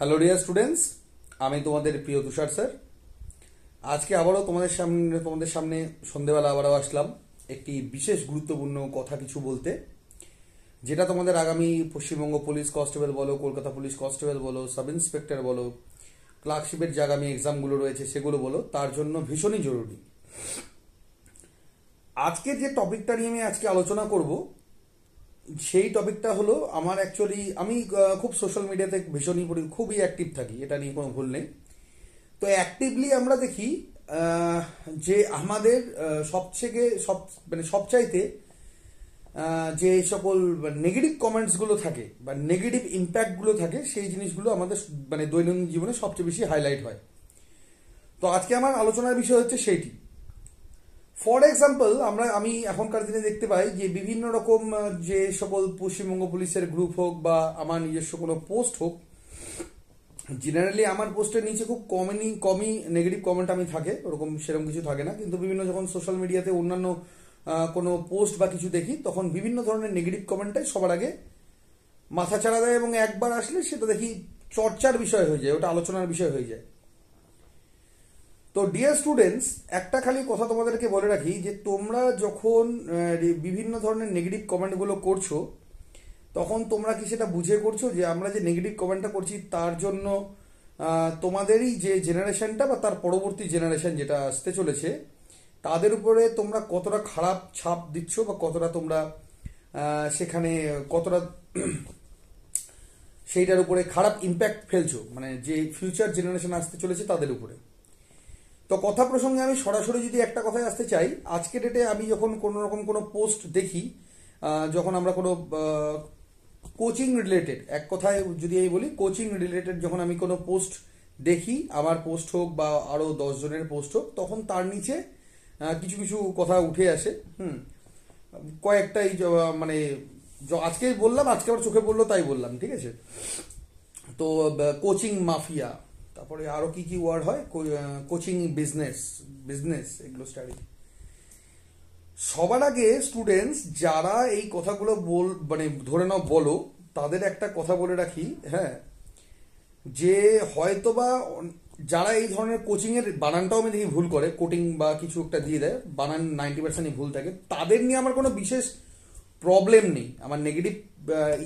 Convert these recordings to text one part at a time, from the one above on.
Hello dear students, আমি তোমাদের প্রিয় তুষার স্যার। আজকে আবারও তোমাদের সামনে সন্ধেবেলা আবারও আসলাম একটি বিশেষ গুরুত্বপূর্ণ কথা কিছু বলতে, যেটা তোমাদের আগামী পশ্চিমবঙ্গ পুলিশ কনস্টেবল বলো, কলকাতা পুলিশ কনস্টেবল বলো, সাব ইন্সপেক্টর বলো, ক্লার্কশিপের যে আগামী এক্সামগুলো রয়েছে সেগুলো বলো, তার জন্য ভীষণই জরুরি। আজকের যে টপিকটা নিয়ে আমি আজকে আলোচনা করব, সেই টপিকটা হলো আমার অ্যাকচুয়ালি আমি খুব সোশ্যাল মিডিয়াতে খুবই অ্যাক্টিভ থাকি, এটা নিয়ে কোনো ভুল নেই। তো অ্যাক্টিভলি আমরা দেখি যে আমাদের সবচাইতে যে সকল নেগেটিভ কমেন্টসগুলো থাকে বা নেগেটিভ ইম্প্যাক্টগুলো থাকে, সেই জিনিসগুলো আমাদের দৈনন্দিন জীবনে সবচেয়ে বেশি হাইলাইট হয়। তো আজকে আমার আলোচনার বিষয় হচ্ছে সেইটি। ফর এক্সাম্পল, আমি এখনকার দিনে দেখতে পাই যে বিভিন্ন রকম যে সকল পশ্চিমবঙ্গ পুলিশের গ্রুপ হোক বা আমার নিজস্ব কোনো পোস্ট হোক, জেনারেলি আমার পোস্টের নিচে খুব কমই নেগেটিভ কমেন্ট থাকে, সেরকম কিছু থাকে না। কিন্তু বিভিন্ন যখন সোশ্যাল মিডিয়াতে অন্যান্য কোনো পোস্ট বা কিছু দেখি, তখন বিভিন্ন ধরনের নেগেটিভ কমেন্টটাই সবার আগে মাথা চাড়া দেয়, এবং একবার আসলে সেটা দেখি চর্চার বিষয় হয়ে যায়, ওটা আলোচনার বিষয় হয়ে যায়। তো ডিয়ার স্টুডেন্টস, একটা খালি কথা তোমাদেরকে বলে রাখি যে তোমরা যখন বিভিন্ন ধরনের নেগেটিভ কমেন্টগুলো করছো, তখন তোমরা কি সেটা বুঝে করছো যে আমরা যে নেগেটিভ কমেন্টটা করছি তার জন্য তোমাদেরই যে জেনারেশনটা বা তার পরবর্তী জেনারেশন যেটা আসতে চলেছে, তাদের উপরে তোমরা কতটা খারাপ ছাপ দিচ্ছ বা কতটা তোমরা সেখানে কতটা সেইটার উপরে খারাপ ইম্প্যাক্ট ফেলছো, যে ফিউচার জেনারেশন আসতে চলেছে তাদের উপরে। তো কথা প্রসঙ্গে আমি সরাসরি যদি একটা কথায় আসতে চাই, আজকে ডেটে আমি যখন কোনো রকম কোনো পোস্ট দেখি, যখন আমরা কোনো কোচিং রিলেটেড, এক কথায় যদি আমি বলি কোচিং রিলেটেড, যখন আমি কোনো পোস্ট দেখি, আমার পোস্ট হোক বা আরও 10 জনের পোস্ট হোক, তখন তার নিচে কিছু কিছু কথা উঠে আসে। কয়েকটাই আজকে বললাম, আজকে আমার চোখে পড়লো তাই বললাম, ঠিক আছে? তো কোচিং মাফিয়া, তারপরে আরও কি কি ওয়ার্ড হয়, কোচিং বিজনেস এগুলো স্টাডি। সবার আগে স্টুডেন্টস যারা এই কথাগুলো ধরে নাও বলো, তাদের একটা কথা বলে রাখি, হ্যাঁ, যে হয়তোবা যারা এই ধরনের কোচিংয়ের বানানটাও আমি দেখি ভুল করে, কোটিং বা কিছু একটা দিয়ে দেয়, বানান 90%ই ভুল থাকে, তাদের নিয়ে আমার কোনো বিশেষ প্রবলেম নেই। আমার নেগেটিভ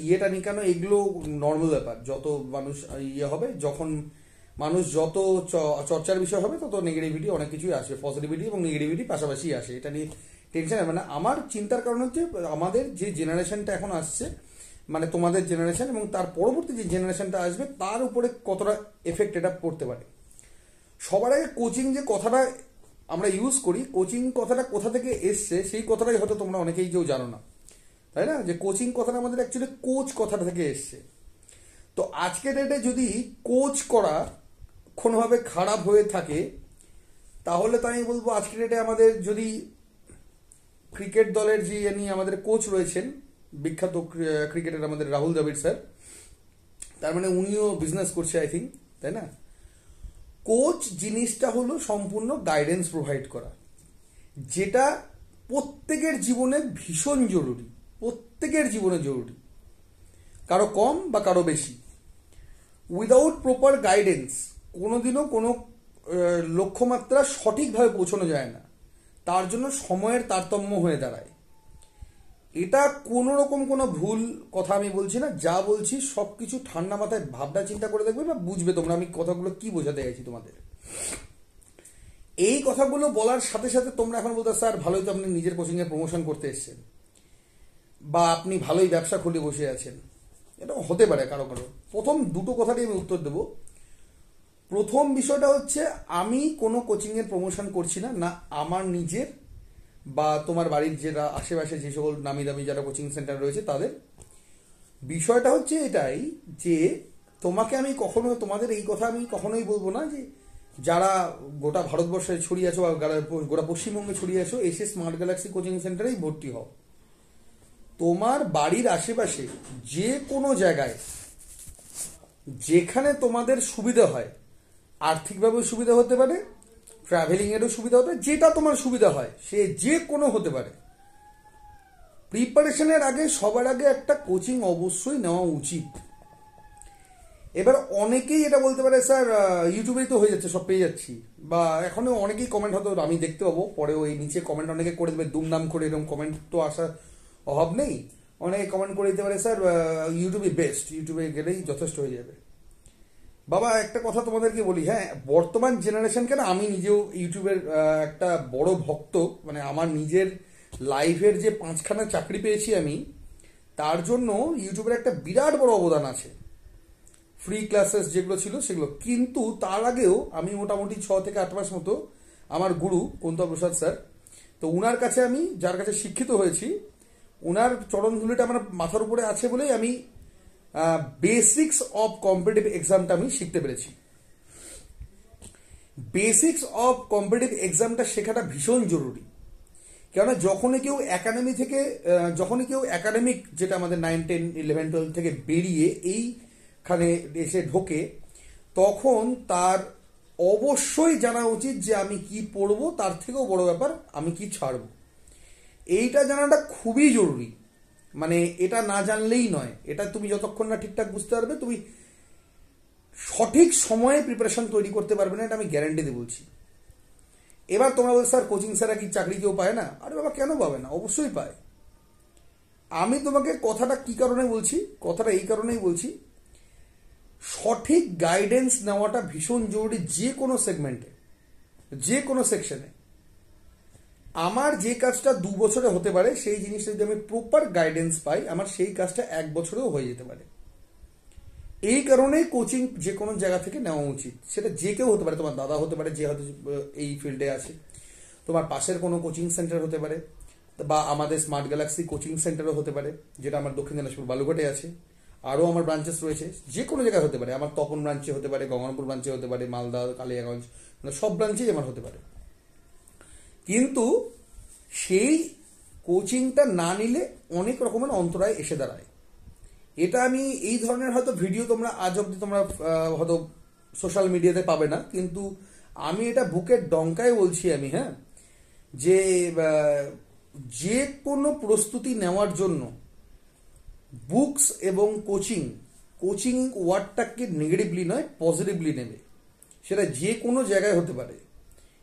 ইয়েটা নেই, কেন এগুলো নর্মাল ব্যাপার। যত মানুষ হবে, যখন মানুষ যত চর্চার বিষয় হবে, তত নেগেটিভিটি অনেক কিছুই আসে, পজিটিভিটি এবং নেগেটিভিটি পাশাপাশি আসে, এটা নিয়ে টেনশন হবে না। আমার চিন্তার কারণ হচ্ছে আমাদের যে জেনারেশনটা এখন আসছে, তোমাদের জেনারেশন এবং তার পরবর্তী যে জেনারেশনটা আসবে, তার উপরে কতটা এফেক্ট এটা পড়তে পারে। সবার আগে কোচিং যে কথাটা আমরা ইউজ করি, কোচিং কথাটা কোথা থেকে এসছে সেই কথাটাই হয়তো তোমরা অনেকেই কেউ জানো না, তাই না? যে কোচিং কথাটা আমাদের অ্যাকচুয়ালি কোচ কথাটা থেকে এসছে। তো আজকে ডেটে যদি কোচ করা কোনোভাবে খারাপ হয়ে থাকে, তাহলে তো আমি বলবো আজকে ডেটে আমাদের যদি ক্রিকেট দলের যিনি আমাদের কোচ রয়েছেন, বিখ্যাত ক্রিকেটের আমাদের রাহুল দ্রাবিড় স্যার, তার উনিও বিজনেস করছে আই থিঙ্ক, তাই না? কোচ জিনিসটা হলো সম্পূর্ণ গাইডেন্স প্রোভাইড করা, যেটা প্রত্যেকের জীবনে ভীষণ জরুরি, প্রত্যেকের জীবনে জরুরি, কারো কম বা কারো বেশি। উইদাউট প্রপার গাইডেন্স কোনোদিনও কোনো লক্ষ্যমাত্রা সঠিকভাবে পৌঁছানো যায় না, তার জন্য সময়ের তারতম্য হয়ে দাঁড়ায়। এটা কোনো রকম কোনো ভুল কথা আমি বলছি না, যা বলছি সব কিছু ঠান্ডা মাথায় ভাবনা চিন্তা করে দেখবে বা বুঝবে তোমরা আমি কথাগুলো কি বোঝাতে চাইছি তোমাদের। এই কথাগুলো বলার সাথে সাথে তোমরা এখন বলতে, স্যার ভালোই তো আপনি নিজের কোচিংয়ে প্রমোশন করতে এসছেন, বা আপনি ভালোই ব্যবসা খুলে বসে আছেন, এটা হতে পারে কারো কারো। প্রথম দুটো কথারই আমি উত্তর দেবো। প্রথম বিষয়টা হচ্ছে, আমি কোনো কোচিংয়ের প্রমোশন করছি না, না আমার নিজের বা তোমার বাড়ির যারা আশেপাশে যে সকল নামি দামি যারা কোচিং সেন্টার রয়েছে তাদের। বিষয়টা হচ্ছে এটাই যে তোমাকে আমি তোমাদের এই কথা আমি কখনোই বলবো না যে যারা গোটা ভারতবর্ষে ছড়িয়ে আছো বা গোটা পশ্চিমবঙ্গে ছড়িয়ে আছো, এসে স্মার্ট গ্যালাক্সি কোচিং সেন্টারেই ভর্তি হও। তোমার বাড়ির আশেপাশে যে কোনো জায়গায় যেখানে তোমাদের সুবিধা হয়, আর্থিকভাবে সুবিধা হতে পারে, ট্রাভেলিংয়েরও সুবিধা হতে পারে, যেটা তোমার সুবিধা হয় সে যে কোনো হতে পারে, প্রিপারেশনের আগে সবার আগে একটা কোচিং অবশ্যই নেওয়া উচিত। এবার অনেকেই এটা বলতে পারে স্যার ইউটিউবেই তো হয়ে যাচ্ছে, সব পেয়ে যাচ্ছি, বা এখনো অনেকেই কমেন্ট হয়তো আমি দেখতে পাবো পরে, ওই নিচে কমেন্ট অনেকে করে দেবে দুমদাম করে, এরকম কমেন্ট তো আসার অভাব নেই। অনেকে কমেন্ট করে দিতে পারে স্যার ইউটিউবই বেস্ট, ইউটিউবে গেলেই যথেষ্ট হয়ে যাবে। বাবা একটা কথা তোমাদেরকে বলি, হ্যাঁ বর্তমান জেনারেশনকে না, আমি নিজেও ইউটিউবের একটা বড় ভক্ত, মানে আমার নিজের লাইফের যে 5খানা চাকরি পেয়েছি আমি, তার জন্য ইউটিউবের একটা বিরাট বড় অবদান আছে। ফ্রি ক্লাসেস যেগুলো ছিল সেগুলো, কিন্তু তার আগেও আমি মোটামুটি 6 থেকে 8 মাস মতো আমার গুরু কুন্তল প্রসাদ স্যার, তো উনার কাছে আমি যার কাছে শিক্ষিত হয়েছি, উনার চরণধুলিটা আমার মাথার উপরে আছে বলেই আমি বেসিক্স অফ কম্পিটিটিভ এক্সামটা আমি শিখতে পেরেছি। বেসিক্স অফ কম্পিটিটিভ এক্সামটা শেখাটা ভীষণ জরুরি, কেননা যখনই কেউ একাডেমি থেকে যখনই কেউ একাডেমিক, যেটা আমাদের 9, 10, 11, 12 থেকে বেরিয়ে এইখানে এসে ঢোকে, তখন তার অবশ্যই জানা উচিত যে আমি কি পড়বো, তার থেকেও বড় ব্যাপার আমি কি ছাড়বো। এইটা জানাটা খুবই জরুরি, মানে এটা না জানলেই নয়। এটা তুমি যতক্ষণ না ঠিকঠাক বুঝতে পারবে, তুমি সঠিক সময়ে প্রিপারেশন তৈরি করতে পারবে না, এটা আমি গ্যারান্টি দিয়ে বলছি। এবার তোমরা বলছো স্যার কোচিং স্যারা কি চাকরি কেউ পায় না? আরে বাবা কেন পাবে না, অবশ্যই পায়। আমি তোমাকে কথাটা কি কারণে বলছি, কথাটা এই কারণেই বলছি, সঠিক গাইডেন্স নেওয়াটা ভীষণ জরুরি যে কোনো সেগমেন্টে, যে কোনো সেকশনে। আমার যে কাজটা 2 বছরে হতে পারে, সেই জিনিসটা যদি আমি প্রপার গাইডেন্স পাই, আমার সেই কাজটা 1 বছরেও হয়ে যেতে পারে। এই কারণেই কোচিং যে কোনো জায়গা থেকে নেওয়া উচিত। সেটা যে কেউ হতে পারে, তোমার দাদা হতে পারে যে হয়তো এই ফিল্ডে আছে, তোমার পাশের কোনো কোচিং সেন্টার হতে পারে, বা আমাদের স্মার্ট গ্যালাক্সি কোচিং সেন্টারও হতে পারে, যেটা আমার দক্ষিণ দিনাজপুর বালুঘাটে আছে। আরও আমার ব্রাঞ্চেস রয়েছে, যে কোনো জায়গায় হতে পারে। আমার তপন ব্রাঞ্চে হতে পারে, গঙ্গারামপুর ব্রাঞ্চে হতে পারে, মালদা, কালিয়াগঞ্জ, মানে সব ব্রাঞ্চেই আমার হতে পারে। কিন্তু সেই কোচিংটা না নিলে অনেক রকমের অন্তরায় এসে দাঁড়ায়। এটা আমি এই ধরনের হয়তো ভিডিও তোমরা আজ অব্দি তোমরা হয়তো সোশ্যাল মিডিয়াতে পাবে না, কিন্তু আমি এটা বুকের ডঙ্কায় বলছি আমি, হ্যাঁ, যে যে কোনো প্রস্তুতি নেওয়ার জন্য বুকস এবং কোচিং, কোচিং ওয়ার্ডটাকে নেগেটিভলি নয় পজিটিভলি নেবে, সেটা যে কোনো জায়গায় হতে পারে।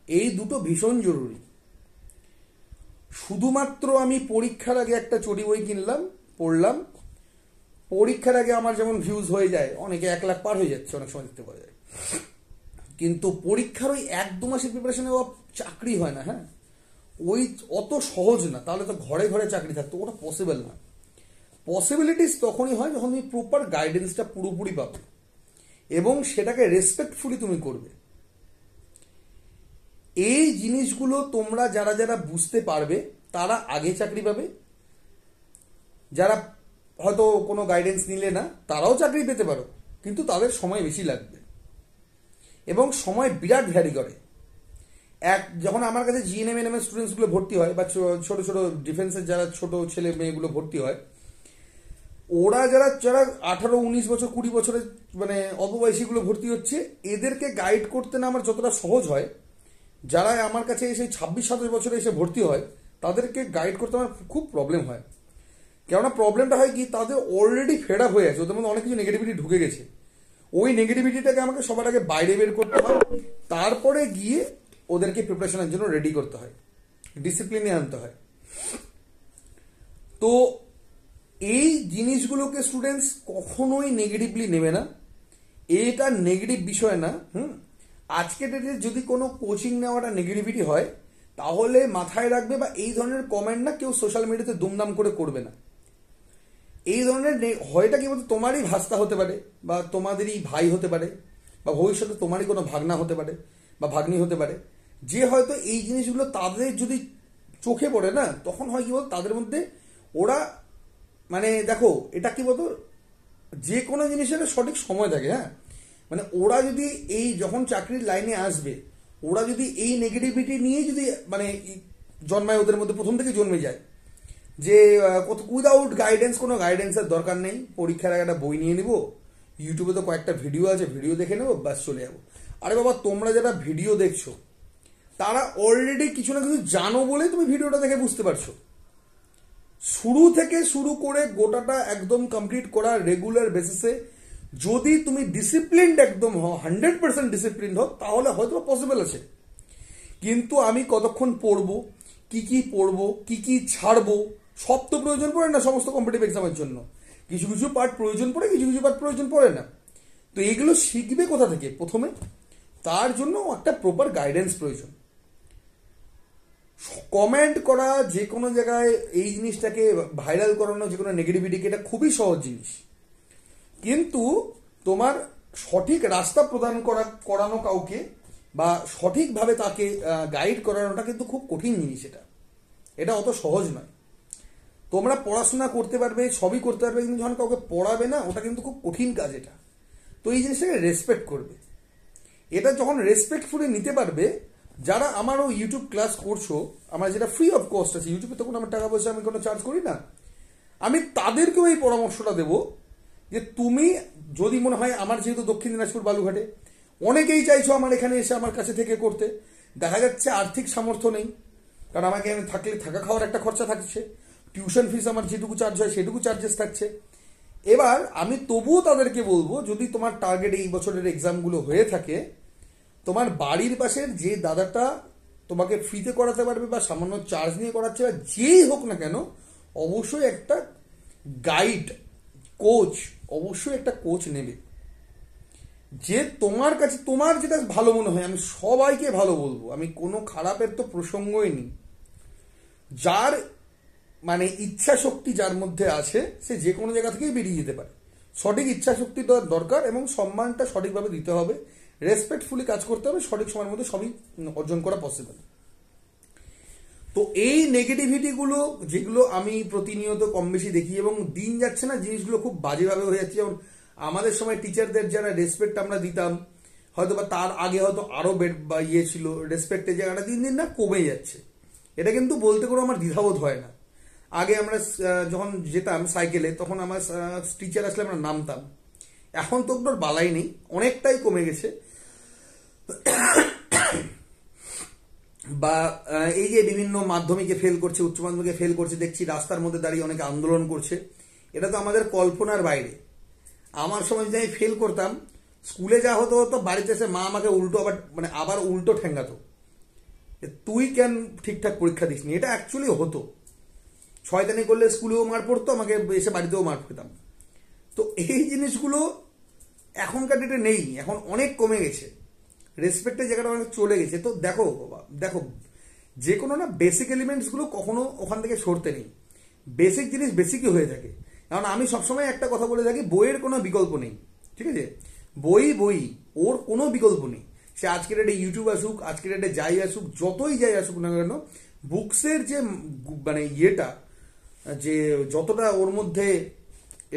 এই দুটো ভীষণ জরুরি। শুধুমাত্র আমি পরীক্ষার আগে একটা চটি বই কিনলাম, পড়লাম, পরীক্ষার আগে আমার যেমন ভিউজ হয়ে যায়, অনেকে 1 লাখ পার হয়ে যাচ্ছে অনেক সময় দেখতে পাওয়া যায়, কিন্তু পরীক্ষার ওই 1-2 মাসের প্রিপারেশনে চাকরি হয় না। হ্যাঁ, ওই অত সহজ না, তাহলে তো ঘরে ঘরে চাকরি থাকতো, ওটা পসিবল না। পসিবিলিটিস তখনই হয় যখন তুমি প্রপার গাইডেন্সটা পুরোপুরি পাবে এবং সেটাকে রেসপেক্টফুলি তুমি করবে। এই জিনিসগুলো তোমরা যারা যারা বুঝতে পারবে তারা আগে চাকরি পাবে, যারা হয়তো কোনো গাইডেন্স নিলে না তারাও চাকরি পেতে পারো, কিন্তু তাদের সময় বেশি লাগবে এবং সময় বিরাট ভ্যারি করে। যখন আমার কাছে জিএনএম এনএম স্টুডেন্টসগুলো ভর্তি হয়, বা ছোট ছোট ডিফেন্সের যারা ছোট ছেলে মেয়েগুলো ভর্তি হয়, ওরা যারা যারা 18-19 বছর 20 বছরের মানে অল্প বয়সীগুলো ভর্তি হচ্ছে, এদেরকে গাইড করতে না আমার যতটা সহজ হয়, যারা আমার কাছে এসে 26-27 বছরে এসে ভর্তি হয়, তাদেরকে গাইড করতে আমার খুব প্রবলেম হয়। কেননা প্রবলেমটা হয় কি, তাদের অলরেডি ফেড আপ হয়ে আছে, ওদের মধ্যে অনেক কিছু নেগেটিভিটি ঢুকে গেছে। ওই নেগেটিভিটিটাকে আমাকে সবার আগে বাইরে বের করতে হয়, তারপরে গিয়ে ওদেরকে প্রিপারেশনের জন্য রেডি করতে হয়, ডিসিপ্লিনে আনতে হয়। তো এই জিনিসগুলোকে স্টুডেন্টস কখনোই নেগেটিভলি নেবে না, এটা নেগেটিভ বিষয় না। আজকে ডেটে যদি কোনো কোচিং নেওয়াটা নেগেটিভিটি হয়, তাহলে মাথায় রাখবে, বা এই ধরনের কমেন্ট না কেউ সোশ্যাল মিডিয়াতে দুমদাম করে করবে না। এই ধরনের হয়টা কি বলতো, তোমারই ভাস্তা হতে পারে, বা তোমাদেরই ভাই হতে পারে, বা ভবিষ্যতে তোমারই কোনো ভাগনা হতে পারে বা ভাগ্নি হতে পারে, যে হয়তো এই জিনিসগুলো তাদের যদি চোখে পড়ে না, তখন হয় কি বলতো, তাদের মধ্যে ওরা মানে দেখো এটা কি বলতো, যে কোনো জিনিসের সঠিক সময় থাকে। হ্যাঁ, মানে ওরা যদি এই যখন চাকরির লাইনে আসবে, ওরা যদি এই নেগেটিভিটি নিয়ে যদি মানে জন্মায়, ওদের মধ্যে প্রথম থেকে জন্মে যায় যে উইদাউট গাইডেন্স, কোনো গাইডেন্সের দরকার নেই, পরীক্ষার আগে একটা বই নিয়ে নিব, ইউটিউবে তো কয়েকটা ভিডিও আছে, ভিডিও দেখে নেবো, ব্যাস চলে যাবো। আরে বাবা, তোমরা যারা ভিডিও দেখছো তারা অলরেডি কিছু না কিছু জানো বলে তুমি ভিডিওটা দেখে বুঝতে পারছো। শুরু থেকে শুরু করে গোটাটা একদম কমপ্লিট করা রেগুলার বেসিসে যদি তুমি ডিসিপ্লিনড একদম হও, 100% ডিসিপ্লিনড হও, তাহলে হয়তো পসিবল আছে। কিন্তু আমি কতক্ষণ পড়বো, কি পড়বো, কি ছাড়বো, সব তো প্রয়োজন পড়ে না সমস্ত কম্পিটিটিভ এক্সামের জন্য। কিছু কিছু পার্ট প্রয়োজন পড়ে, কিছু কিছু পার্ট প্রয়োজন পড়ে না। তো এগুলো শিখবে কোথা থেকে প্রথমে? তার জন্য একটা প্রপার গাইডেন্স প্রয়োজন। কমেন্ট করা যে কোনো জায়গায়, এই জিনিসটাকে ভাইরাল করানো, যে কোনো নেগেটিভিটিকে, এটা খুবই সহজ জিনিস। কিন্তু তোমার সঠিক রাস্তা প্রদান করানো কাউকে, বা সঠিকভাবে তাকে গাইড করানোটা কিন্তু খুব কঠিন জিনিস। এটা অত সহজ নয়। তোমরা পড়াশোনা করতে পারবে, সবই করতে পারবে, কিন্তু যখন কাউকে পড়াবে না, ওটা কিন্তু খুব কঠিন কাজ এটা। তো এই জিনিসটাকে রেসপেক্ট করবে। এটা যখন রেসপেক্টফুলি নিতে পারবে, যারা আমারও ইউটিউব ক্লাস করছো, আমার যেটা ফ্রি অফ কস্ট আছে, ইউটিউবে তো কোনো আমার টাকা পয়সা আমি কোনো চার্জ করি না, আমি তাদেরকেও এই পরামর্শটা দেবো যে তুমি যদি মনে হয়, আমার যেহেতু দক্ষিণ দিনাজপুর বালুঘাটে, অনেকেই চাইছো আমার এখানে এসে আমার কাছে থেকে করতে, দেখা যাচ্ছে আর্থিক সামর্থ্য নেই, কারণ আমাকে এখানে থাকলে থাকা খাওয়ার একটা খরচা থাকছে, টিউশন ফিস আমার যেটুকু চার্জ হয় সেটুকু চার্জেস থাকছে। এবার আমি তবুও তাদেরকে বলবো, যদি তোমার টার্গেট এই বছরের এক্সামগুলো হয়ে থাকে, তোমার বাড়ির পাশের যে দাদাটা তোমাকে ফ্রিতে করাতে পারবে বা সামান্য চার্জ নিয়ে করাচ্ছে, বা যেই হোক না কেন, অবশ্যই একটা গাইড, কোচ, অবশ্যই একটা কোচ নেবে, যে তোমার কাছে তোমার যেটা ভালো মনে হয়। আমি সবাইকে ভালো বলবো, আমি কোনো খারাপের তো প্রসঙ্গই নেই। যার মানে ইচ্ছা শক্তি যার মধ্যে আছে, সে যে কোনো জায়গা থেকেই বেরিয়ে যেতে পারে। সঠিক ইচ্ছা শক্তি দরকার, এবং সম্মানটা সঠিকভাবে দিতে হবে, রেসপেক্টফুলি কাজ করতে হবে, সঠিক সময়ের মধ্যে সবই অর্জন করা পসিবল। তো এই নেগেটিভিটিগুলো যেগুলো আমি প্রতিনিয়ত কম বেশি দেখি, এবং দিন যাচ্ছে না জিনিসগুলো খুব বাজেভাবে হয়ে যাচ্ছে। যেমন আমাদের সময় টিচারদের যারা রেসপেক্ট আমরা দিতাম, হয়তো বা তার আগে হয়তো আরো বা ছিল, রেসপেক্টের জায়গাটা দিন দিন না কমে যাচ্ছে। এটা কিন্তু বলতে কোনো আমার দ্বিধাবোধ হয় না। আগে আমরা যখন যেতাম সাইকেলে, তখন আমার টিচার আসলে আমরা নামতাম। এখন তো ওগুলোর বালাই নেই, অনেকটাই কমে গেছে। বা এই যে বিভিন্ন মাধ্যমিকে ফেল করছে, উচ্চ মাধ্যমিকে ফেল করছে, দেখছি রাস্তার মধ্যে দাঁড়িয়ে অনেকে আন্দোলন করছে। এটা তো আমাদের কল্পনার বাইরে। আমার সময় যদি আমি ফেল করতাম, স্কুলে যা হতো হতো, বাড়িতে এসে মা আমাকে উল্টো আবার উল্টো ঠেঙ্গাতো, তুই কেন ঠিকঠাক পরীক্ষা দিসনি। এটা অ্যাকচুয়ালি হতো। শয়তানি করলে স্কুলেও মার পড়তো, আমাকে এসে বাড়িতেও মার পেতাম। তো এই জিনিসগুলো এখনকার ডেটে নেই, এখন অনেক কমে গেছে, রেসপেক্টের জায়গাটা অনেক চলে গেছে। তো দেখো বাবা, দেখো, যে কোনো না বেসিক এলিমেন্টসগুলো কখনো ওখান থেকে সরতে নেই। বেসিক জিনিস বেসিকই হয়ে থাকে। কারণ আমি সবসময় একটা কথা বলে থাকি, বইয়ের কোনো বিকল্প নেই। ঠিক আছে, বই ওর কোনো বিকল্প নেই। সে আজকের ডেটে ইউটিউব আসুক, আজকের ডেটে যাই আসুক, যতই যাই আসুক না কেন, বুকসের যে মানে ইয়েটা, যে যতটা ওর মধ্যে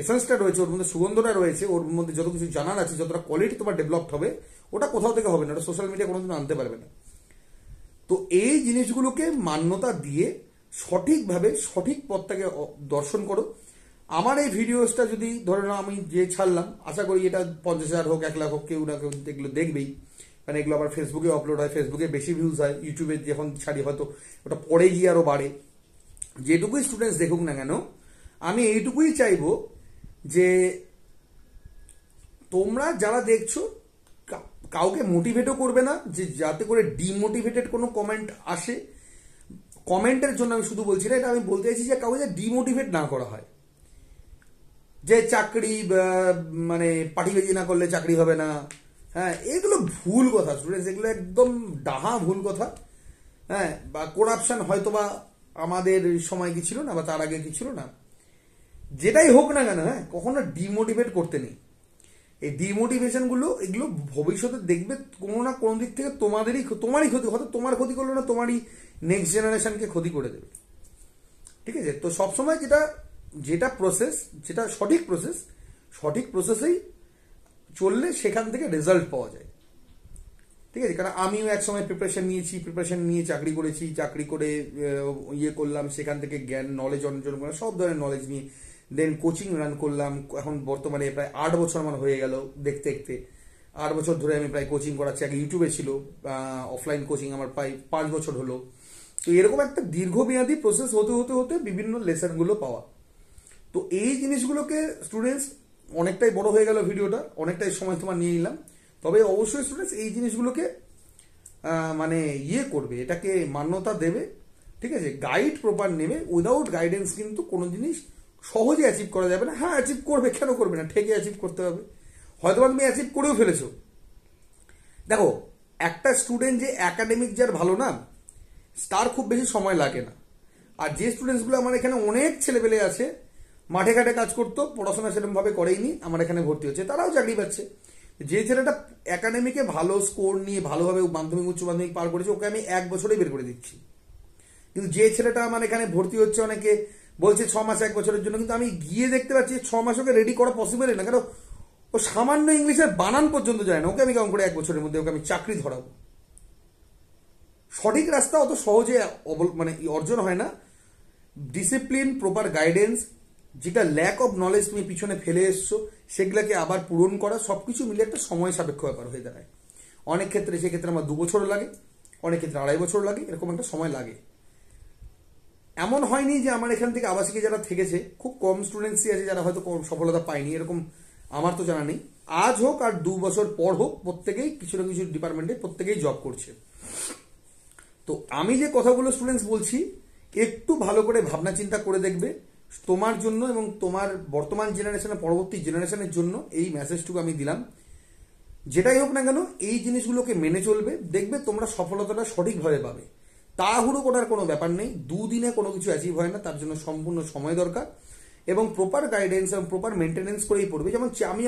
এসেন্সটা রয়েছে, ওর মধ্যে সুগন্ধটা রয়েছে, ওর মধ্যে যত কিছু জানার আছে, যতটা কোয়ালিটি তোমার ডেভেলপড হবে, ওটা কোথাও থেকে হবে না, ওটা সোশ্যাল মিডিয়া কোনোদিন আনতে পারবে না। তো এই জিনিসগুলোকে মান্যতা দিয়ে সঠিকভাবে সঠিক পথটাকে দর্শন করো। আমার এই ভিডিওসটা যদি ধরে নাও আমি যে ছাড়লাম, আশা করি এটা 50,000 হোক, 1 লাখ হোক, কেউ না কেউ এগুলো দেখবেই। কারণ এগুলো আবার ফেসবুকে আপলোড হয়, ফেসবুকে বেশি ভিউজ হয়, ইউটিউবে যখন ছাড়ি হয়তো ওটা পরে গিয়ে আরো বাড়ে। যেটুকুই স্টুডেন্টস দেখুক না কেন, আমি এইটুকুই চাইবো যে তোমরা যারা দেখছো, কাউকে মোটিভেটও করবে না, যে যাতে করে ডিমোটিভেটেড কোনো কমেন্ট আসে। কমেন্টের জন্য আমি শুধু বলছি না, এটা আমি বলতে চাইছি যে কাউকে ডিমোটিভেট না করা হয়, যে চাকরি মানে পাটিবাজি না করলে চাকরি হবে না। হ্যাঁ, এগুলো ভুল কথা স্টুডেন্টস, এগুলো একদম ডাহা ভুল কথা। হ্যাঁ, বা করাপশন হয়তো বা আমাদের সময় কি ছিল না, বা তার আগে কি ছিল না, যেটাই হোক না কেন, হ্যাঁ, কখনো ডিমোটিভেট করতে নেই। এই ডিমোটিভেশন গুলো, এগুলো ভবিষ্যতে দেখবে কোনো না কোনো দিক থেকে তোমারই ক্ষতি, হয়তো তোমার ক্ষতি করলো না, তোমারই নেক্সট জেনারেশনকে ক্ষতি করে দেবে। ঠিক আছে, তো সবসময় যেটা প্রসেস, যেটা সঠিক প্রসেসেই চললে সেখান থেকে রেজাল্ট পাওয়া যায়। ঠিক আছে, কারণ আমিও এক সময় প্রিপারেশন নিয়ে চাকরি করেছি, চাকরি করে ইয়ে করলাম, সেখান থেকে জ্ঞান নলেজ অর্জন করলাম, সব ধরনের নলেজ নিয়ে দেন কোচিং রান করলাম। এখন বর্তমানে প্রায় 8 বছর আমার হয়ে গেল, দেখতে দেখতে 8 বছর ধরে আমি প্রায় কোচিং করাচ্ছি। আগে ইউটিউবে ছিল, অফলাইন কোচিং আমার প্রায় 5 বছর হলো। তো এরকম একটা দীর্ঘমেয়াদী প্রসেস হতে হতে হতে বিভিন্ন লেসনগুলো পাওয়া। তো এই জিনিসগুলোকে স্টুডেন্টস অনেকটাই বড় হয়ে গেল ভিডিওটা, অনেকটাই সময় তোমার নিয়ে নিলাম। তবে অবশ্যই স্টুডেন্টস এই জিনিসগুলোকে মানে করবে, এটাকে মান্যতা দেবে, ঠিক আছে, গাইড প্রপার নেবে। উইদাউট গাইডেন্স কিন্তু কোনো জিনিস সহজে অ্যাচিভ করা যাবে না। হ্যাঁ অ্যাচিভ করবে, কেন করবে না, ঠেকে অ্যাচিভ করতে হবে। হয়তো তুমি অ্যাচিভ করেও ফেলেছো। দেখো, একটা স্টুডেন্ট যে একাডেমিক যার ভালো না, তার খুব বেশি সময় লাগে না। আর যে স্টুডেন্টসগুলো আমার এখানে অনেক ছেলেপেলে আছে, মাঠে ঘাটে কাজ করতো, পড়াশোনা সেরকমভাবে করেইনি, আমার এখানে ভর্তি হচ্ছে, তারাও চাকরি পাচ্ছে। যে ছেলেটা একাডেমিকে ভালো স্কোর নিয়ে ভালোভাবে মাধ্যমিক উচ্চ মাধ্যমিক পার করেছে, ওকে আমি 1 বছরেই বের করে দিচ্ছি। কিন্তু যে ছেলেটা আমার এখানে ভর্তি হচ্ছে, অনেকে বলছে 6 মাস 1 বছরের জন্য, কিন্তু আমি গিয়ে দেখতে পাচ্ছি 6 মাস ওকে রেডি করা পসিবলই না। কারণ ও সামান্য ইংলিশের বানান পর্যন্ত যায় না, ওকে আমি কেমন করে 1 বছরের মধ্যে ওকে আমি চাকরি ধরাবো? সঠিক রাস্তা অত সহজে মানে অর্জন হয় না। ডিসিপ্লিন, প্রপার গাইডেন্স, যেটা ল্যাক অফ নলেজ তুমি পিছনে ফেলে এসছো, সেগুলোকে আবার পূরণ করা, সবকিছু মিলে একটা সময় সাপেক্ষ ব্যাপার হয়ে দাঁড়ায়। অনেক ক্ষেত্রে সেক্ষেত্রে আমার 2 বছর লাগে, অনেক ক্ষেত্রে 2.5 বছর লাগে, এরকম একটা সময় লাগে। এমন হয়নি যে আমার এখান থেকে আবাসিকে যারা থেকেছে, খুব কম স্টুডেন্টসই আছে যারা হয়তো সফলতা পায়নি, এরকম আমার তো জানা নেই। আজ হোক আর 2 বছর পর হোক, প্রত্যেকেই কিছু না কিছু ডিপার্টমেন্টে প্রত্যেকেই জব করছে। তো আমি যে কথাগুলো স্টুডেন্টস বলছি, একটু ভালো করে ভাবনা চিন্তা করে দেখবে। তোমার জন্য এবং তোমার বর্তমান জেনারেশনের পরবর্তী জেনারেশনের জন্য এই মেসেজটুকু আমি দিলাম। যেটাই হোক না কেন, এই জিনিসগুলোকে মেনে চলবে, দেখবে তোমরা সফলতাটা সঠিকভাবে পাবে। তাড়াহুড়ো করার কোনো ব্যাপার নেই, 2 দিনে কোনো কিছু অ্যাচিভ হয় না, তার জন্য সম্পূর্ণ সময় দরকার এবং প্রপার গাইডেন্স এবং প্রপার মেনটেনেন্স করেই পড়বে। যেমন আমি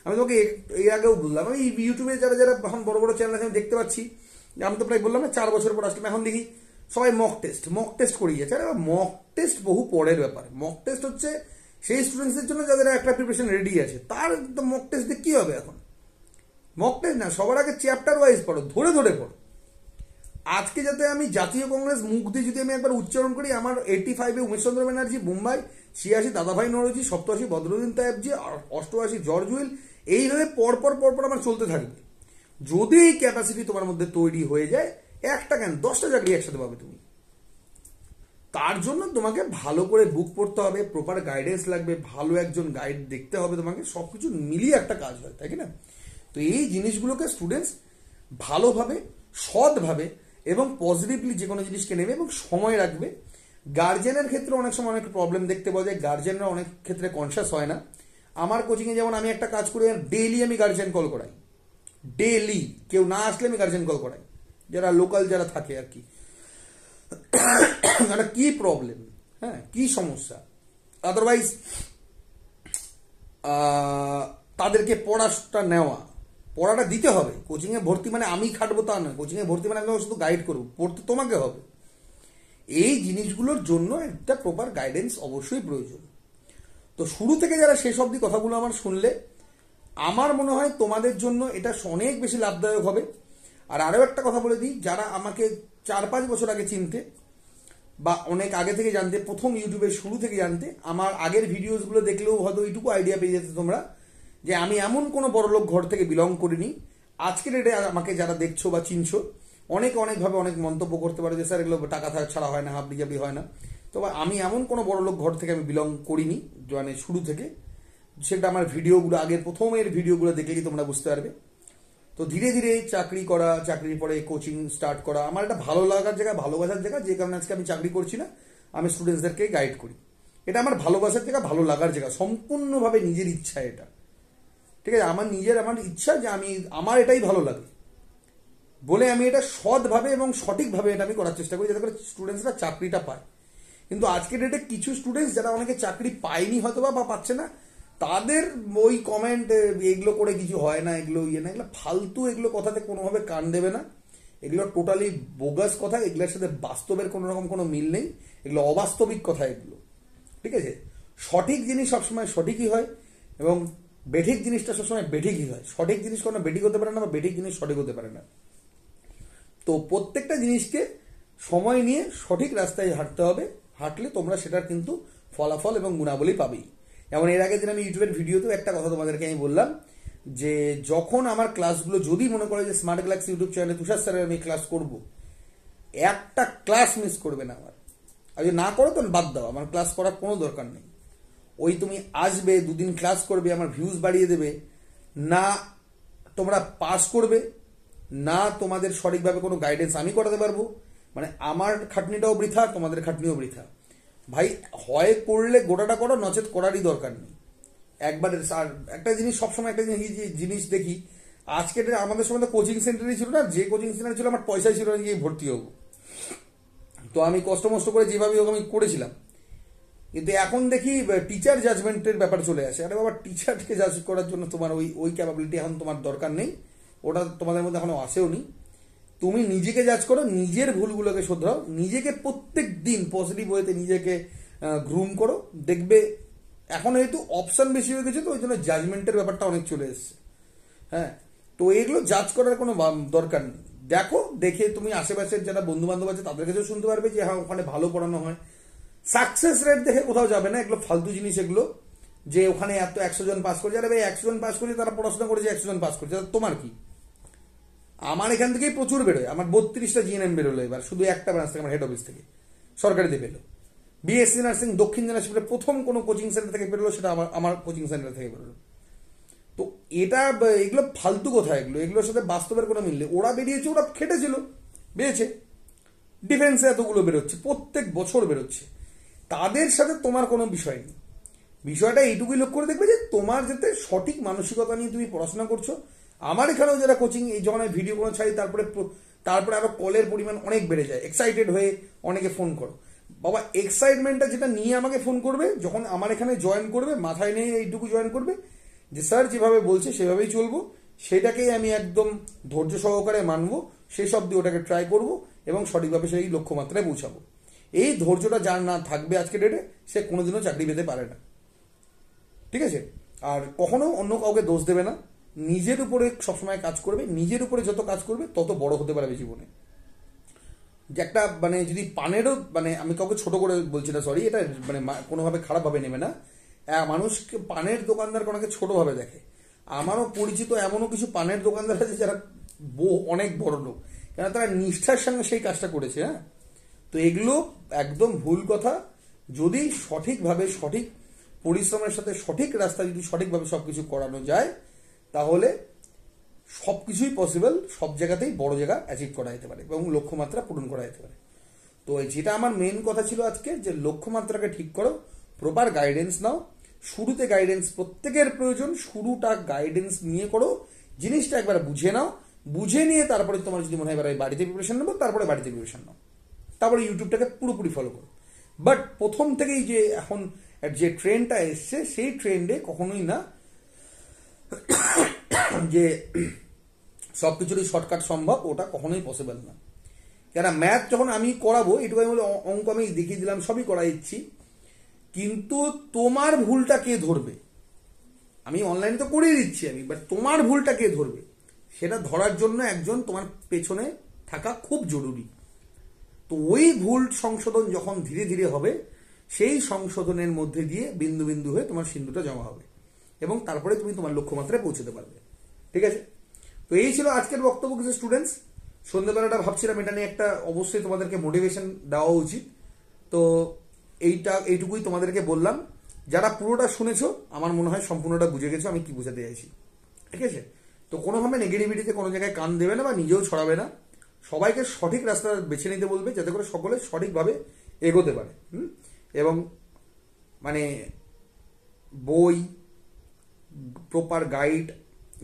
আমি তোমাকে এর আগেও বললাম, আমি ইউটিউবে যারা যারা এখন বড় বড় চ্যানেল আছে আমি দেখতে পাচ্ছি, আমি তো প্রায় বললাম না 4 বছর পর আসলাম, এখন দেখি সবাই মক টেস্ট করিয়ে যাচ্ছে। আরে মক টেস্ট বহু পরের ব্যাপার। মক টেস্ট হচ্ছে সেই স্টুডেন্টসদের জন্য যাদের একটা প্রিপারেশন রেডি আছে, তার মক টেস্ট দিয়ে কি হবে? এখন মক টেস্ট না, সবার আগে চ্যাপ্টার ওয়াইজ পড়ো, ধরে ধরে পড়ো। আজকে যাতে আমি জাতীয় কংগ্রেস মুখ দিয়ে যদি আমি একবার উচ্চারণ করি, আমার 85-এ উমেশচন্দ্র ব্যানার্জি, মুম্বাই 86 দাদাভাই নরজি, 87 বদরুদ্দিন তায়েবজি, 88 জর্জ উইল, এইভাবে পরপর পরপর আমার চলতে থাকবে। যদি এই ক্যাপাসিটি তোমার মধ্যে তৈরি হয়ে যায়, একটা কেন 10টা চাকরি একসাথে পাবে তুমি। তার জন্য তোমাকে ভালো করে বুক পড়তে হবে, প্রপার গাইডেন্স লাগবে, ভালো একজন গাইড দেখতে হবে তোমাকে, সবকিছু মিলিয়ে একটা কাজ হয়, তাই কি না? তো এই জিনিসগুলোকে স্টুডেন্টস ভালোভাবে, সৎভাবে এবং পজিটিভলি যে কোনো জিনিসকে নেবে এবং সময় রাখবে। গার্জেনের ক্ষেত্রে অনেক সময় অনেক প্রবলেম দেখতে পাওয়া যায়, গার্জেনরা অনেক ক্ষেত্রে কনসিয়াস হয় না। আমার কোচিংয়ে যেমন আমি একটা কাজ করি, ডেইলি আমি গার্জেন কল করাই, ডেইলি কেউ না আসলে আমি গার্জেন কল করাই, যারা লোকাল যারা থাকে আর কি, একটা কি প্রবলেম, হ্যাঁ কি সমস্যা। আদারওয়াইজ তাদেরকে পড়াটা দিতে হবে। কোচিংয়ে ভর্তি মানে আমি খাটবো তা নয়, কোচিংয়ে ভর্তি মানে আমি শুধু গাইড করবো, পড়তে তোমাকে হবে। এই জিনিসগুলোর জন্য একটা প্রপার গাইডেন্স অবশ্যই প্রয়োজন। তো শুরু থেকে যারা শেষ অবধি কথাগুলো আমার শুনলে, আমার মনে হয় তোমাদের জন্য এটা অনেক বেশি লাভদায়ক হবে। আর আরও একটা কথা বলে দিই, যারা আমাকে 4-5 বছর আগে চিনতে বা অনেক আগে থেকে জানতে, প্রথম ইউটিউবের শুরু থেকে জানতে, আমার আগের ভিডিওসগুলো দেখলেও হয়তো এইটুকু আইডিয়া পেয়ে যেতে তোমরা যে আমি এমন কোনো বড়লোক ঘর থেকে বিলং করিনি। আজকের ডেটে আমাকে যারা দেখছো বা চিনছো, অনেকভাবে অনেক মন্তব্য করতে পারো যে স্যার এগুলো টাকা ছাড়া হয় না, হাবড়ি জাবড়ি হয় না। তবে আমি এমন কোনো বড়লোক ঘর থেকে আমি বিলং করিনি, মানে শুরু থেকে। সেটা আমার ভিডিওগুলো, আগের প্রথমের ভিডিওগুলো দেখলেই তোমরা বুঝতে পারবে। তো ধীরে ধীরে চাকরি করা, চাকরির পরে কোচিং স্টার্ট করা আমার একটা ভালো লাগার জায়গা, ভালোবাসার জায়গা। যে কারণে আজকে আমি চাকরি করছি না, আমি স্টুডেন্টসদেরকে গাইড করি। এটা আমার ভালোবাসার জায়গা, ভালো লাগার জায়গা, সম্পূর্ণভাবে নিজের ইচ্ছা এটা, ঠিক আছে? আমার ইচ্ছা যে আমার এটাই ভালো লাগে বলে আমি এটা সৎভাবে এবং সঠিকভাবে এটা আমি করার চেষ্টা করি, যাতে করে স্টুডেন্টসরা চাকরিটা পায়। কিন্তু আজকের ডেটে কিছু স্টুডেন্টস যারা অনেকে চাকরি পায়নি হয়তো বা পাচ্ছে না, তাদের ওই কমেন্ট এগুলো করে কিছু হয় না, এগুলো না, এগুলো ফালতু, এগুলো কথাতে কোনোভাবে কান দেবে না। এগুলো টোটালি বোগাস কথা, এগুলোর সাথে বাস্তবের কোনো রকম কোনো মিল নেই, এগুলো অবাস্তবিক কথা এগুলো, ঠিক আছে? সঠিক জিনিস সবসময় সঠিকই হয় এবং বেঠিক জিনিসটা সবসময় বেঠিকই হয়। সঠিক জিনিস কোনো বেঠিক হতে পারে না, বা বেঠিক জিনিস সঠিক হতে পারে না। তো প্রত্যেকটা জিনিসকে সময় নিয়ে সঠিক রাস্তায় হাঁটতে হবে, হাঁটলে তোমরা সেটার কিন্তু ফলাফল এবং গুণাবলী পাবেই। যেমন এর আগে দিন আমি ইউটিউবের ভিডিওতেও একটা কথা তোমাদেরকে আমি বললাম যে যখন আমার ক্লাসগুলো, যদি মনে করে যে স্মার্ট গ্যালাক্সি ইউটিউব চ্যানেলে তুষার স্যারের আমি ক্লাস করব, একটা ক্লাস মিস করবে না আমার। আর যদি না করো তো বাদ দাও, আমার ক্লাস করার কোনো দরকার নেই। ওই তুমি আসবে, দুদিন ক্লাস করবে, আমার ভিউজ বাড়িয়ে দেবে, না তোমরা পাস করবে, না তোমাদের সঠিকভাবে কোনো গাইডেন্স আমি করাতে পারবো। মানে আমার খাটনিটাও বৃথা, তোমাদের খাটনিও বৃথা। ভাই হয় করলে গোটাটা করো, নচেত করারই দরকার নেই একবারে। আর একটা জিনিস সবসময় একটা জিনিস দেখি, আজকে আমাদের সময় তো কোচিং সেন্টারই ছিল না, যে কোচিং সেন্টার ছিল আমার পয়সাই ছিল না গিয়ে ভর্তি হবো। তো আমি কষ্ট মষ্ট করে যেভাবে হোক আমি করেছিলাম। কিন্তু এখন দেখি টিচার জাজমেন্টের ব্যাপার চলে আসে। আরে বাবা, টিচারকে জাজ করার জন্য তোমার ওই ওই ক্যাপাবিলিটি এখন তোমার দরকার নেই, ওটা তোমাদের মধ্যে এখনো আসেও নি। তুমি নিজেকে জাজ করো, নিজের ভুলগুলোকে শোধরাও, নিজেকে প্রত্যেক দিন পজিটিভ ওয়েতে নিজেকে গ্রুম করো। দেখবে এখন যেহেতু অপশন বেশি হয়ে গেছে, তো ওই জন্য জাজমেন্টের ব্যাপারটা অনেক চলে এসছে। হ্যাঁ, তো এগুলো জাজ করার কোনো দরকার নেই। দেখো, দেখে তুমি আশেপাশের যারা বন্ধু বান্ধব আছে তাদের কাছেও শুনতে পারবে যে হ্যাঁ ওখানে ভালো পড়ানো হয়। সাকসেস রেট দেখে কোথাও যাবে না, এগুলো ফালতু জিনিস। এগুলো যে ওখানে এত 100 জন পাস করেছে, আরে ভাই 100 জন পাস করেছে, তারা পড়াশোনা করেছে, 100 জন পাস করেছে, তোমার কি? আমার এখান থেকেই প্রচুর বেরোয়, আমার 32টা জিএনএম বেরোলো এবার, শুধু একটা ব্রাঞ্চ থেকে, আমার হেড অফিস থেকে সরকারিতে পেলো। বিএসসি নার্সিং দক্ষিণ দিনাজপুরে প্রথম কোনো কোচিং সেন্টার থেকে বেরোলো, সেটা আমার কোচিং সেন্টার থেকে বেরোলো। তো এটা এগুলো ফালতু কথা, এগুলোর সাথে বাস্তবের কোনো মিললে। ওরা বেরিয়েছে, ওরা খেটেছিল, বেরিয়েছে। ডিফেন্সে এতগুলো বেরোচ্ছে, প্রত্যেক বছর বেরোচ্ছে, তাদের সাথে তোমার কোনো বিষয় নেই। বিষয়টা এইটুকুই লক্ষ্য করে দেখবে যে তোমার যাতে সঠিক মানসিকতা নিয়ে তুমি পড়াশোনা করছো। আমার এখানেও যারা কোচিং, এই যখন ভিডিও কোনো ছাড়ি, তারপরে আরো কলের পরিমাণ অনেক বেড়ে যায়, এক্সাইটেড হয়ে অনেকে ফোন করো। বাবা, এক্সাইটমেন্টটা যেটা নিয়ে আমাকে ফোন করবে, যখন আমার এখানে জয়েন করবে, মাথায় নিয়ে এইটুকু জয়েন করবে যে স্যার যেভাবে বলছে সেভাবেই চলবো, সেটাকেই আমি একদম ধৈর্য সহকারে মানবো, শেষ অব্দি ওটাকে ট্রাই করব এবং সঠিকভাবে সেই লক্ষ্যমাত্রায় পৌঁছাবো। এই ধৈর্যটা যার না থাকবে আজকে ডেটে, সে কোনোদিনও চাকরি পেতে পারে না। ঠিক আছে? আর কখনো অন্য কাউকে দোষ দেবে না, নিজের উপরে সবসময় কাজ করবে। নিজের উপরে যত কাজ করবে তত বড় হতে পারবে জীবনে। যে একটা মানে যদি পানেরও, মানে আমি কাউকে ছোট করে বলছি না, সরি, এটা মানে কোনোভাবে খারাপভাবে নেবে না। মানুষকে পানের দোকানদার অনেকে ছোটভাবে দেখে। আমারও পরিচিত এমনও কিছু পানের দোকানদার আছে যারা অনেক বড় লোক, কেন তারা নিষ্ঠার সঙ্গে সেই কাজটা করেছে। হ্যাঁ, তো এগুলো একদম ভুল কথা। যদি সঠিকভাবে, সঠিক পরিশ্রমের সাথে সঠিক রাস্তা যদি সঠিকভাবে সবকিছু করানো যায়, তাহলে সবকিছুই পসিবল, সব জায়গাতেই বড় জায়গা অ্যাচিভ করা যেতে পারে এবং লক্ষ্যমাত্রা পূরণ করা যেতে পারে। তো যেটা আমার মেন কথা ছিল আজকে, যে লক্ষ্যমাত্রাকে ঠিক করো, প্রপার গাইডেন্স নাও। শুরুতে গাইডেন্স প্রত্যেকের প্রয়োজন, শুরুটা গাইডেন্স নিয়ে করো, জিনিসটা একবার বুঝে নাও। বুঝে নিয়ে তারপরে তোমার যদি মনে হয় এবার বাড়িতে প্রিপারেশন নেবো, তারপরে বাড়িতে প্রিপারেশন নাও, তারপরে ইউটিউবটাকে পুরোপুরি ফলো করো। বাট প্রথম থেকেই যে এখন যে ট্রেন্ডটা এসছে, সেই ট্রেন্ডে কখনোই না যে সবকিছুরই শর্টকাট সম্ভব, ওটা কখনোই পসিবল না। কেন ম্যাথ যখন আমি করাবো, এটুকু আমি বলে অঙ্ক আমি দেখিয়ে দিলাম, সবই করাই দিচ্ছি, কিন্তু তোমার ভুলটা কে ধরবে? আমি অনলাইনে তো করিয়ে দিচ্ছি আমি, বাট তোমার ভুলটা কে ধরবে সেটা ধরার জন্য একজন তোমার পেছনে থাকা খুব জরুরি। তো ওই ভুল সংশোধন যখন ধীরে ধীরে হবে, সেই সংশোধনের মধ্যে দিয়ে বিন্দু বিন্দু হয়ে তোমার সিন্ধুটা জমা হবে এবং তারপরে তুমি তোমার লক্ষ্যমাত্রায় পৌঁছতে পারবে। ঠিক আছে? তো এই ছিল আজকের বক্তব্য কিছু স্টুডেন্টস। সন্ধ্যেবেলাটা ভাবছিলাম এটা নিয়ে একটা অবশ্যই তোমাদেরকে মোটিভেশন দেওয়া উচিত। তো এইটুকুই তোমাদেরকে বললাম। যারা পুরোটা শুনেছো, আমার মনে হয় সম্পূর্ণটা বুঝে গেছো আমি কি বোঝাতে চাইছি। ঠিক আছে? তো কোনোভাবে নেগেটিভিটিতে কোনো জায়গায় কান দেবে না বা নিজেও ছড়াবে না। সবাইকে সঠিক রাস্তা বেছে নিতে বলবে, যাতে করে সকলে সঠিকভাবে এগোতে পারে। এবং মানে বই, প্রপার গাইড,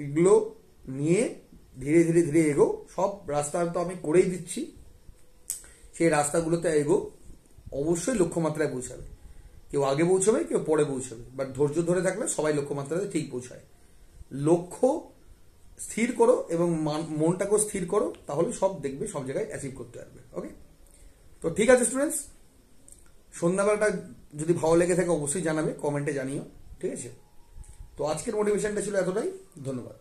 এগুলো নিয়ে ধীরে ধীরে ধীরে এগো। সব রাস্তা তো আমি করেই দিচ্ছি, সেই রাস্তাগুলোতে এগো, অবশ্যই লক্ষ্যমাত্রায় পৌঁছাবে। কেউ আগে পৌঁছাবে, কেউ পরে পৌঁছাবে, বাট ধৈর্য ধরে থাকলে সবাই লক্ষ্যমাত্রাতে ঠিক পৌঁছায়। লক্ষ্য স্থির করো এবং মনটাকেও স্থির করো, তাহলে সব দেখবে সব জায়গায় অ্যাচিভ করতে পারবে। ওকে? তো ঠিক আছে স্টুডেন্টস, সন্ধ্যাবেলাটা যদি ভালো লেগে থাকে অবশ্যই জানাবে, কমেন্টে জানিও। ঠিক আছে? তো আজকের মোটিভেশনটা ছিল এতটাই। ধন্যবাদ।